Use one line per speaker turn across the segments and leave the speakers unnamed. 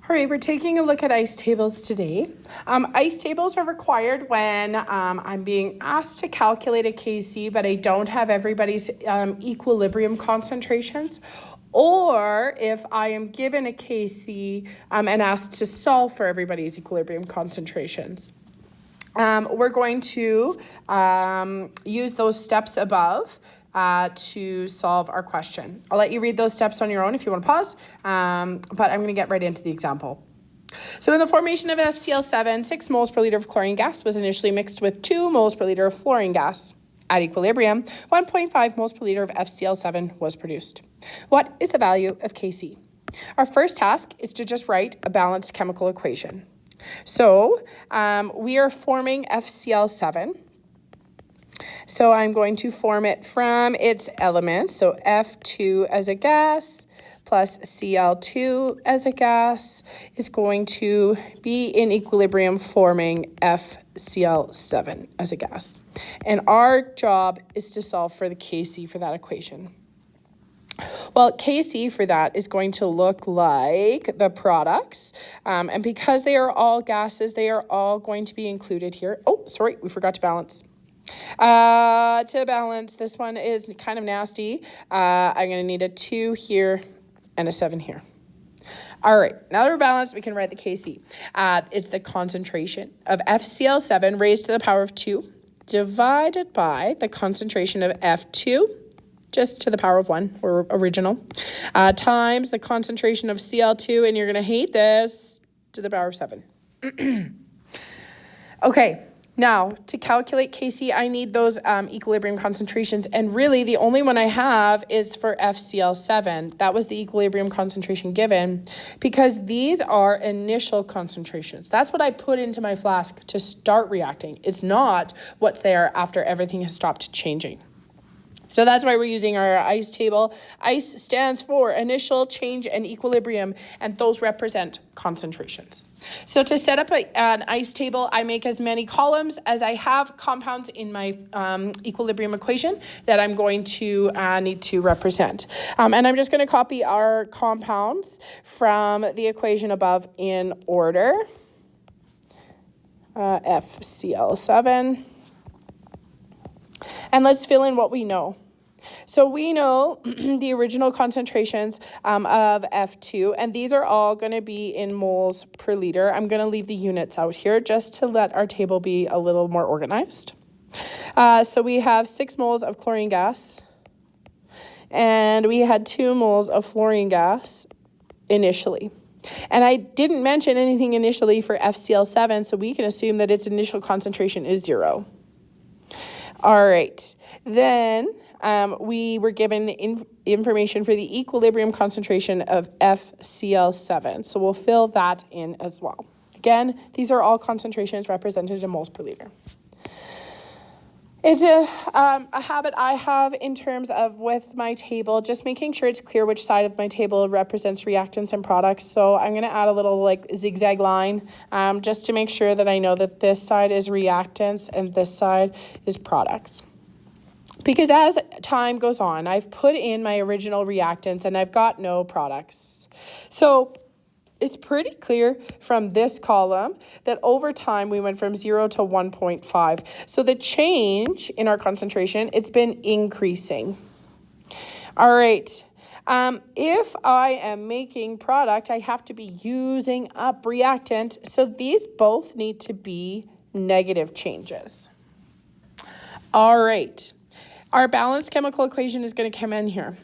All right, we're taking a look at ice tables today. Ice tables are required when I'm being asked to calculate a Kc, but I don't have everybody's equilibrium concentrations, or if I am given a Kc and asked to solve for everybody's equilibrium concentrations. We're going to use those steps above to solve our question. I'll let you read those steps on your own if you want to pause, but I'm going to get right into the example. So in the formation of FCl7, 6 moles per liter of chlorine gas was initially mixed with 2 moles per liter of fluorine gas. At equilibrium, 1.5 moles per liter of FCl7 was produced. What is the value of Kc? Our first task is to just write a balanced chemical equation. So we are forming FCl7. So I'm going to form it from its elements. So F2 as a gas plus Cl2 as a gas is going to be in equilibrium forming FCl7 as a gas. And our job is to solve for the Kc for that equation. Well, Kc for that is going to look like the products. And because they are all gases, they are all going to be included here. Oh, sorry, we forgot to balance. To balance, this one is kind of nasty. I'm going to need a 2 here and a 7 here. All right, now that we're balanced, we can write the Kc. It's the concentration of FCl7 raised to the power of 2 divided by the concentration of F2, just to the power of 1, or original, times the concentration of Cl2, and you're going to hate this, to the power of 7. Okay. Now, to calculate Kc, I need those equilibrium concentrations, and really the only one I have is for FCl7. That was the equilibrium concentration given, because these are initial concentrations. That's what I put into my flask to start reacting. It's not what's there after everything has stopped changing. So that's why we're using our ice table. Ice stands for initial, change, and equilibrium, and those represent concentrations. So to set up an ice table, I make as many columns as I have compounds in my equilibrium equation that I'm going to need to represent. And I'm just going to copy our compounds from the equation above in order. FCl7. And let's fill in what we know. So we know the original concentrations of F2, and these are all going to be in moles per liter. I'm going to leave the units out here just to let our table be a little more organized. So we have 6 moles of chlorine gas, and we had 2 moles of fluorine gas initially. And I didn't mention anything initially for FCl7, so we can assume that its initial concentration is 0. All right, then we were given information for the equilibrium concentration of FCl7, so we'll fill that in as well. Again, these are all concentrations represented in moles per liter. It's a habit I have in terms of with my table, just making sure it's clear which side of my table represents reactants and products. So I'm going to add a little like zigzag line just to make sure that I know that this side is reactants and this side is products. Because as time goes on, I've put in my original reactants and I've got no products. So it's pretty clear from this column that over time we went from 0 to 1.5. So the change in our concentration, it's been increasing. All right. If I am making product, I have to be using up reactant. So these both need to be negative changes. All right. Our balanced chemical equation is going to come in here.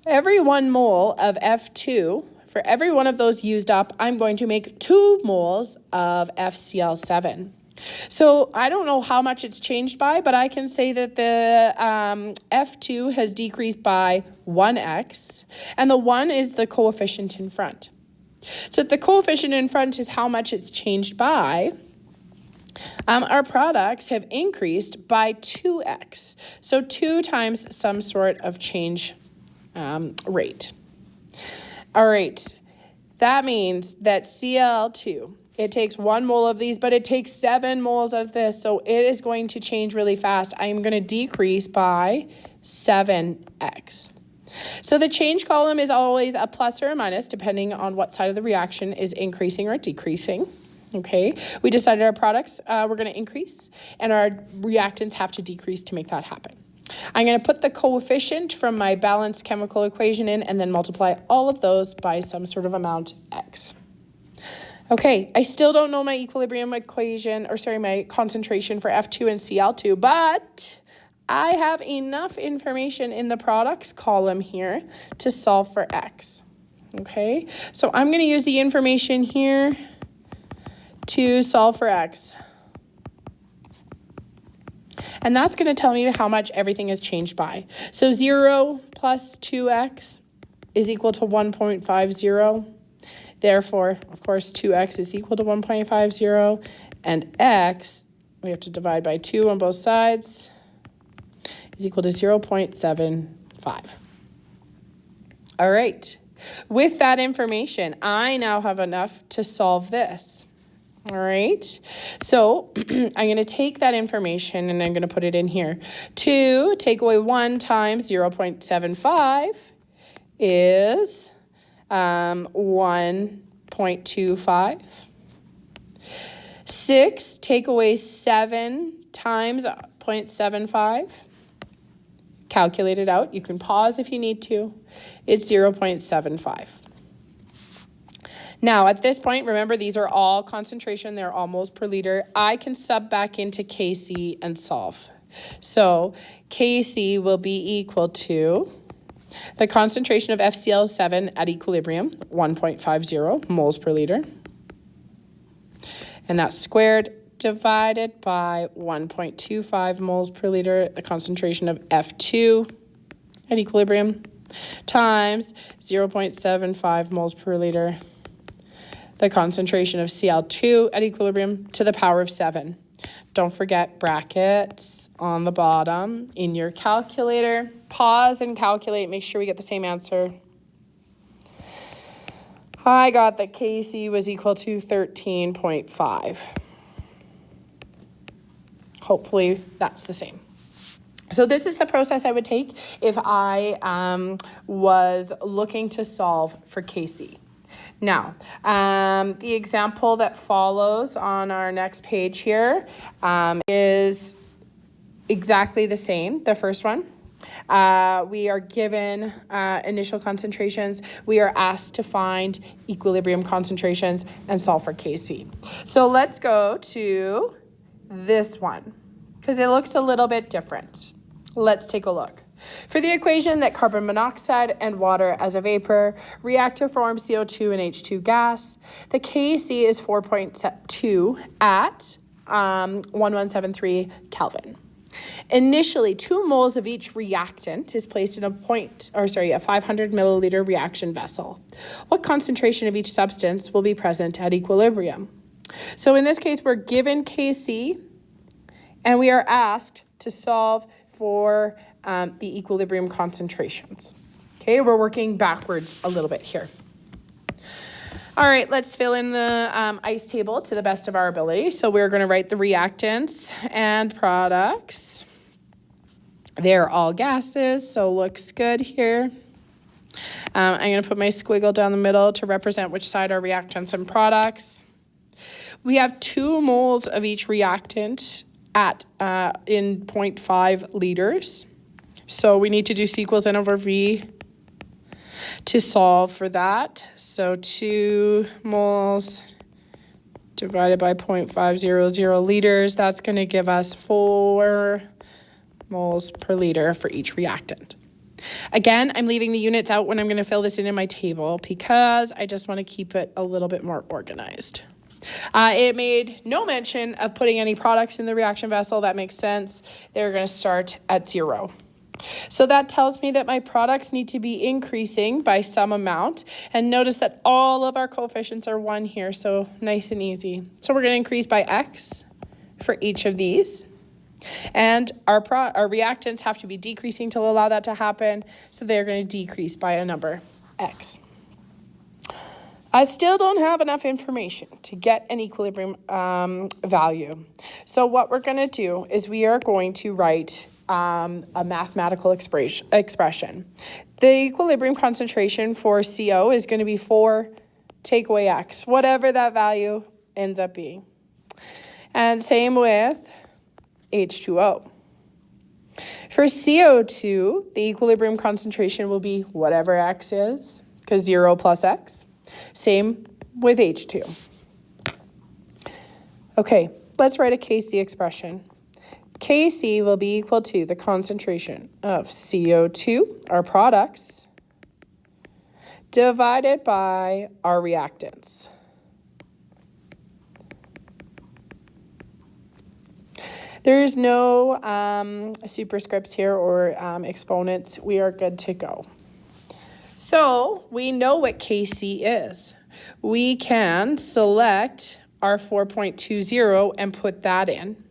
Every 1 mole of F2, for every one of those used up, I'm going to make 2 moles of FCl7. So I don't know how much it's changed by, but I can say that the F2 has decreased by 1x, and the 1 is the coefficient in front. So if the coefficient in front is how much it's changed by, our products have increased by 2x. So 2 times some sort of change rate. All right, that means that Cl2, it takes 1 mole of these, but it takes 7 moles of this. So it is going to change really fast. I am going to decrease by 7x. So the change column is always a plus or a minus depending on what side of the reaction is increasing or decreasing. Okay, we decided our products we're going to increase and our reactants have to decrease to make that happen. I'm going to put the coefficient from my balanced chemical equation in and then multiply all of those by some sort of amount x. Okay, I still don't know my equilibrium equation, my concentration for F2 and Cl2, but I have enough information in the products column here to solve for x. Okay, so I'm going to use the information here to solve for x. And that's going to tell me how much everything has changed by. So 0 plus 2x is equal to 1.50. Therefore, of course, 2x is equal to 1.50. And x, we have to divide by 2 on both sides, is equal to 0.75. All right. With that information, I now have enough to solve this. All right, so I'm going to take that information and I'm going to put it in here. 2 take away 1 times 0.75 is 1.25. 6 take away 7 times 0.75. Calculate it out. You can pause if you need to. It's 0.75. Now, at this point, remember, these are all concentration. They're all moles per liter. I can sub back into Kc and solve. So Kc will be equal to the concentration of FCl7 at equilibrium, 1.50 moles per liter. And that's squared divided by 1.25 moles per liter, the concentration of F2 at equilibrium, times 0.75 moles per liter, the concentration of Cl2 at equilibrium, to the power of 7. Don't forget brackets on the bottom in your calculator. Pause and calculate. Make sure we get the same answer. I got that Kc was equal to 13.5. Hopefully that's the same. So this is the process I would take if I was looking to solve for Kc. Now, the example that follows on our next page here is exactly the same, the first one. We are given initial concentrations. We are asked to find equilibrium concentrations and solve for Kc. So let's go to this one because it looks a little bit different. Let's take a look. For the equation that carbon monoxide and water as a vapor react to form CO2 and H2 gas, the Kc is 4.2 at 1173 Kelvin. Initially, 2 moles of each reactant is placed in a 500 milliliter reaction vessel. What concentration of each substance will be present at equilibrium? So in this case, we're given Kc, and we are asked to solve for the equilibrium concentrations. Okay, we're working backwards a little bit here. All right, let's fill in the ice table to the best of our ability. So we're going to write the reactants and products. They're all gases, so looks good here. I'm going to put my squiggle down the middle to represent which side are reactants and products. We have 2 moles of each reactant at in 0.5 liters. So we need to do C equals N over V to solve for that. So 2 moles divided by 0.500 liters, that's going to give us 4 moles per liter for each reactant. Again, I'm leaving the units out when I'm going to fill this in my table because I just want to keep it a little bit more organized. It made no mention of putting any products in the reaction vessel. That makes sense. They're going to start at 0. So that tells me that my products need to be increasing by some amount. And notice that all of our coefficients are 1 here, so nice and easy. So we're going to increase by x for each of these. And our reactants have to be decreasing to allow that to happen, so they're going to decrease by a number x. I still don't have enough information to get an equilibrium value. So what we're going to do is we are going to write a mathematical expression. The equilibrium concentration for CO is going to be 4 take away X, whatever that value ends up being. And same with H2O. For CO2, the equilibrium concentration will be whatever X is, because 0 plus X. Same with H2. Okay, let's write a Kc expression. Kc will be equal to the concentration of CO2, our products, divided by our reactants. There is no superscripts here or exponents. We are good to go. So we know what Kc is. We can select our 4.20 and put that in.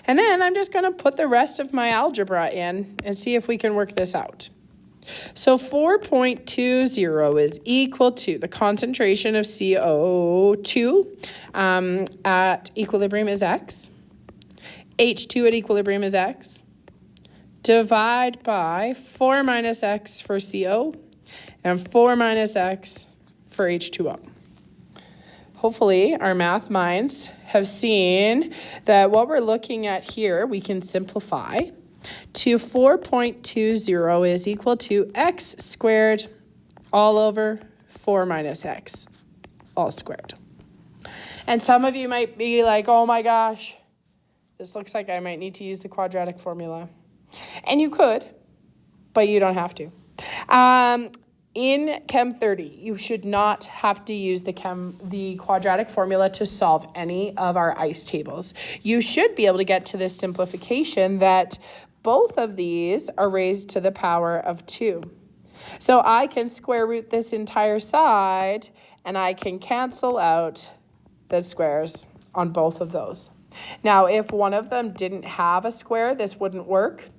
And then I'm just going to put the rest of my algebra in and see if we can work this out. So 4.20 is equal to the concentration of CO2 at equilibrium is X. H2 at equilibrium is X. Divide by 4 minus X for CO and 4 minus X for H2O. Hopefully our math minds have seen that what we're looking at here we can simplify to 4.20 is equal to X squared all over 4 minus X all squared. And some of you might be like, oh my gosh, this looks like I might need to use the quadratic formula. And you could, but you don't have to. In Chem 30, you should not have to use the quadratic formula to solve any of our ICE tables. You should be able to get to this simplification that both of these are raised to the power of 2. So I can square root this entire side, and I can cancel out the squares on both of those. Now, if one of them didn't have a square, this wouldn't work,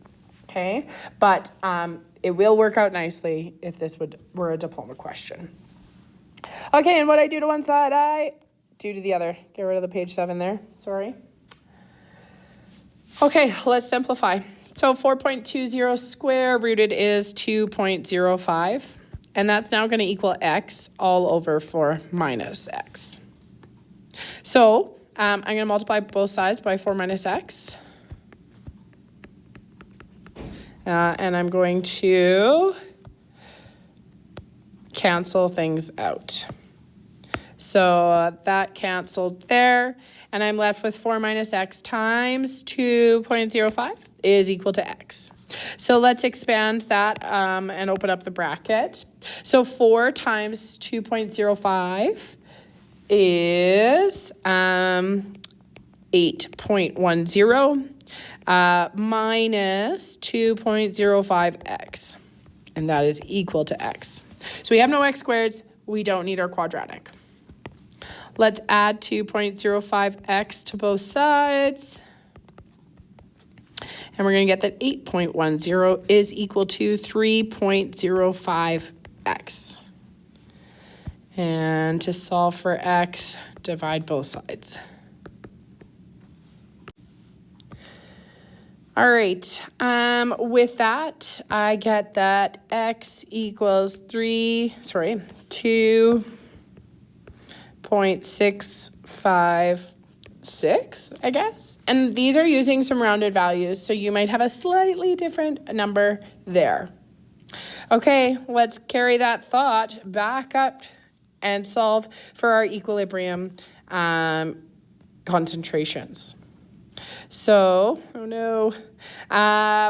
okay? But it will work out nicely if this were a diploma question. Okay, and what I do to one side, I do to the other. Get rid of the page 7 there, sorry. Okay, let's simplify. So 4.20 square rooted is 2.05, and that's now going to equal X all over 4 minus X. So I'm going to multiply both sides by 4 minus X. And I'm going to cancel things out. So that canceled there. And I'm left with 4 minus X times 2.05 is equal to X. So let's expand that and open up the bracket. So 4 times 2.05 is 8.10 minus 2.05x, and that is equal to x. So we have no x squareds, we don't need our quadratic. Let's add 2.05x to both sides, and we're going to get that 8.10 is equal to 3.05x. And to solve for x, divide both sides. All right, with that, I get that x equals 2.656, I guess. And these are using some rounded values, so you might have a slightly different number there. Okay, let's carry that thought back up and solve for our equilibrium concentrations. So, oh no,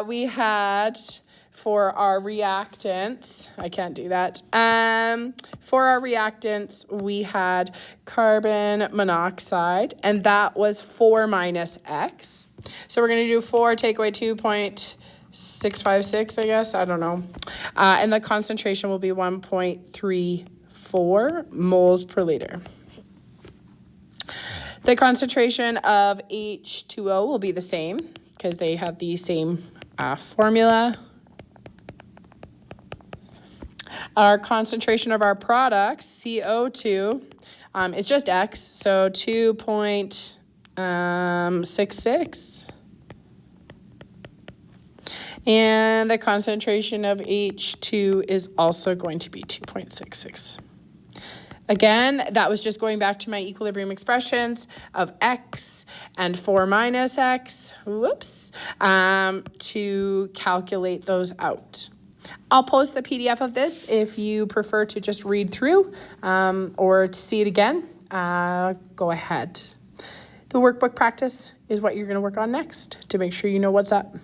we had for our reactants, I can't do that. For our reactants, we had carbon monoxide, and that was 4 minus X. So we're going to do 4, take away 2.656, I guess, I don't know. And the concentration will be 1.34 moles per liter. The concentration of H2O will be the same because they have the same formula. Our concentration of our products, CO2, is just X, so 2.66. And the concentration of H2 is also going to be 2.66. Again, that was just going back to my equilibrium expressions of x and 4 minus x, to calculate those out. I'll post the PDF of this if you prefer to just read through or to see it again. Go ahead. The workbook practice is what you're going to work on next to make sure you know what's up.